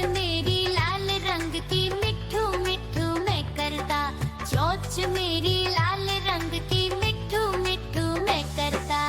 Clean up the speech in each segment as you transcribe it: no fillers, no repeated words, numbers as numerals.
मेरी लाल रंग की मिठू मिठू मैं करता, चोंच मेरी लाल रंग की मिठू मिठू मैं करता।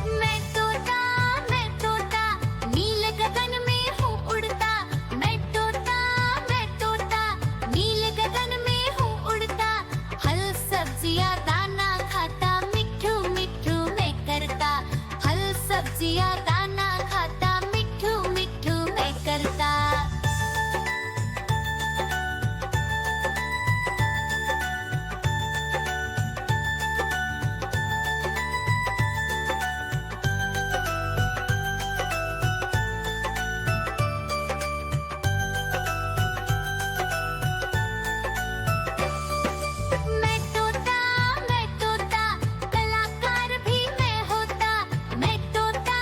मैं तोता नील गगन में हूँ उड़ता। मैं तोता नील गगन में हूँ उड़ता। हल सब्जियाँ दाना खाता, मिठू मिठू मैं करता। हल सब्जियाँ दाना खाता, मिठू मिठू मैं करता। मैं तोता कलाकार भी मैं होता। मैं तोता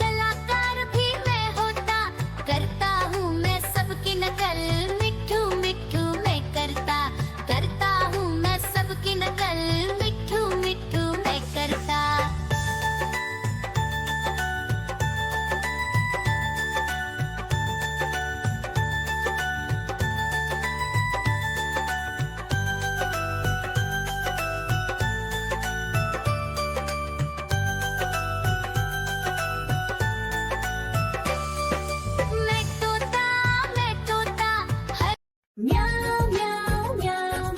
कलाकार भी मैं होता। करता हूँ मैं सबकी नकल, मिठू मिठू मैं करता। करता हूँ मैं सबकी नकल, मिठू मिठू मैं करता। मैं तोता हर म्याऊं म्याऊं म्याऊं,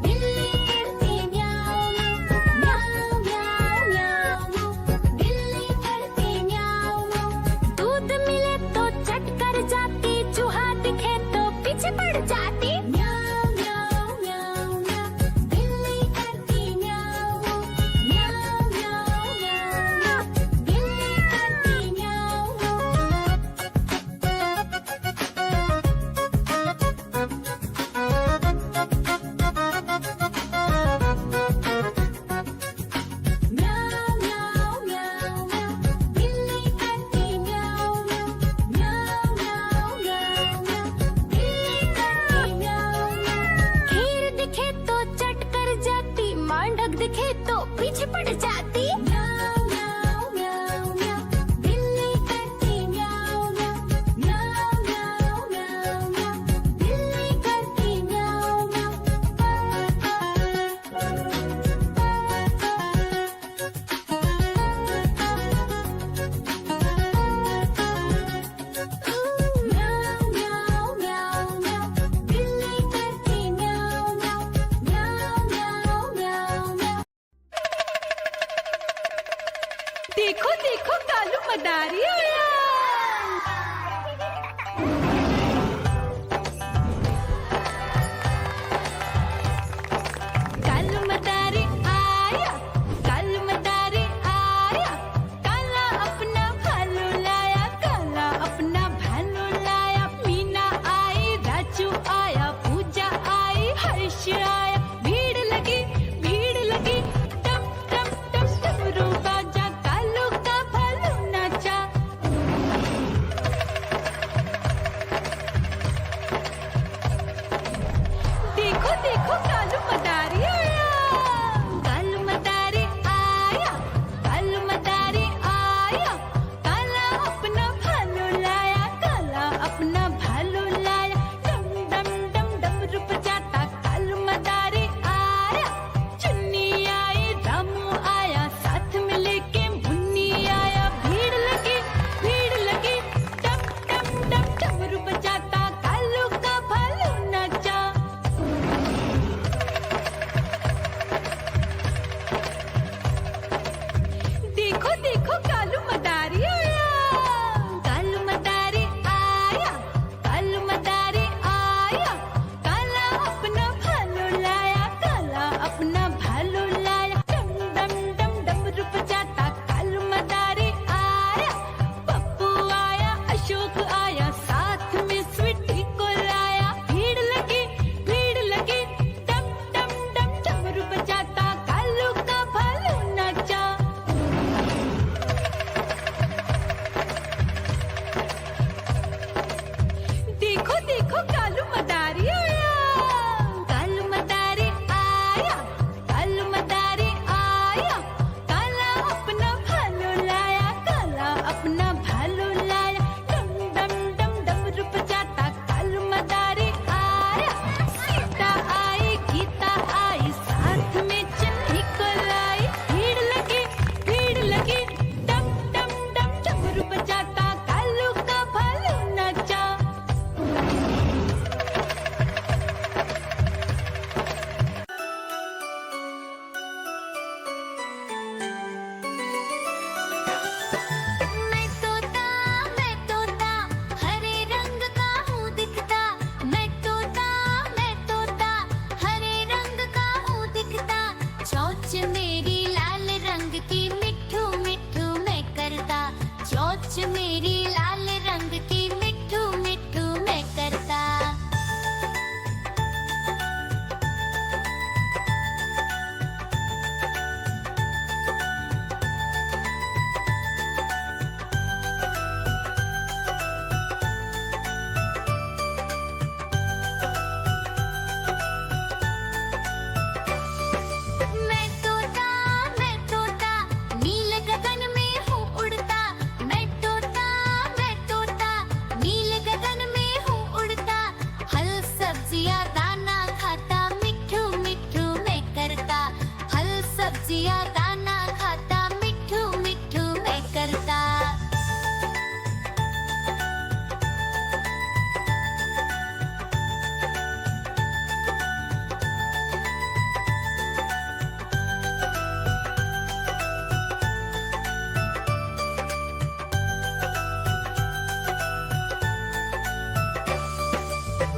बिल्ली करती म्याऊं म्याऊं म्याऊं म्याऊं, बिल्ली करती म्याऊं। दूध मिले तो चट कर जाती, चूहा दिखे तो पीछे पड़ जाती। म्याऊं म्याऊं म्याऊं म्याऊं, बिल्ली करती म्याऊं म्याऊं म्याऊं म्याऊं, बिल्ली करती म्याऊं। म्याऊं म्याऊं म्याऊं म्याऊं, बिल्ली करती म्याऊं म्याऊं म्याऊं म्याऊं म्याऊं म्याऊं, बिल्ली करती म्याऊं म्याऊं। खीर दिखे तो चट कर जाती, मांडक दिखे तो पीछे पड़ जाती। म्याऊं म्याऊं म्याऊं म्याऊं, बिल्ली करती म्याऊं म्याऊं म्याऊं म्याऊं म्याऊं म्याऊं, बिल्ली करती म्याऊं म्याऊं। म्याऊं म्याऊं म्याऊं म्याऊं, बिल्ली करती म्याऊं म्याऊं म्याऊं म्याऊं म्याऊं म्याऊं। देखो देखो कालू मदारी आया। कालू मदारी आया, कालू मदारी आया। काला अपना भालू लाया, काला अपना भालू लाया। मीना आई, राजू आया, पूजा आई, हर्ष आया। भीड़ लगी टम टम टम डमरू बाजा, कालू का भालू नाचा। चोंच मेरी लाल रंग की मिठू मिठू मैं करता, चोंच मेरी लाल रंग की मिठू मिठू मैं करता। मैं तोता नील गगन में हूँ उड़ता। मैं तोता नील गगन में हूँ उड़ता। फल सब्जियाँ दाना खाता, मिठू मिठू मैं करता। फल सब्जियाँ दाना खाता, मिठू मिठू मैं करता।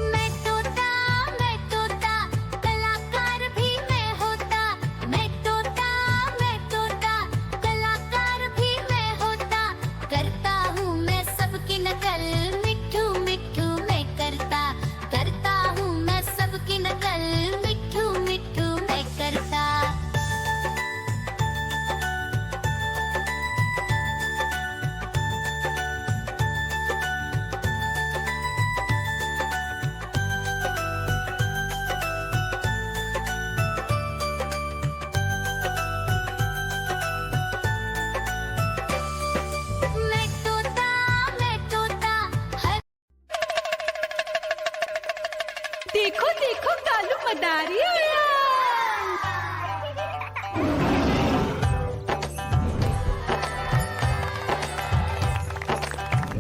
मैं तोता कलाकार भी मैं होता। मैं तोता कलाकार भी मैं होता। करता हूँ मैं सबकी नकल, मिठू मिठू मैं करता। करता हूँ मैं सबकी नकल, मिठू मिठू मैं करता। मैं तोता हर देखो देखो कालू मदारी आया।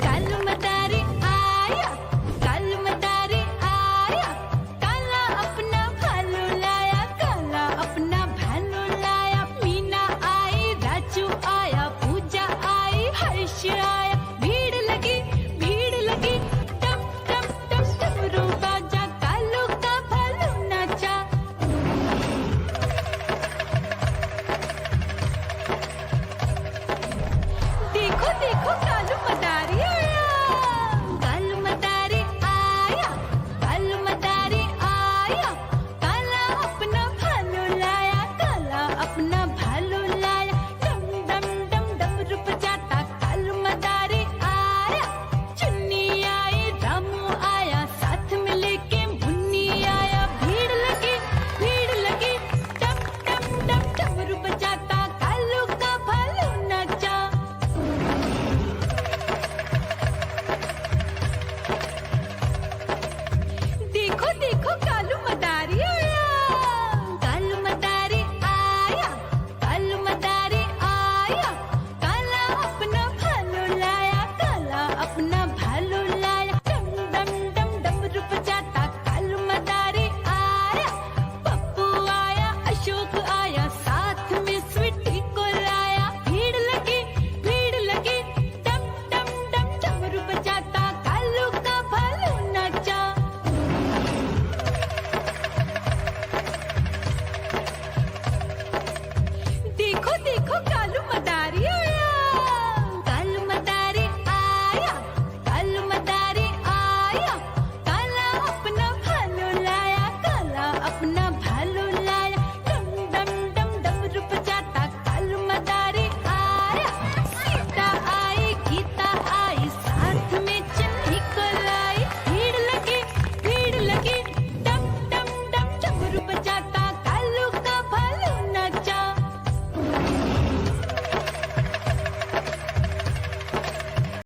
कालू मदारी आया, कालू मदारी आया। काला अपना भालू लाया, काला अपना भालू लाया। मीना आई, राजू आया, पूजा आई, हर्ष आया। भीड़ लगी टप टप टप डमरू बाजा। कालू का भालू नाचा। देखो देखो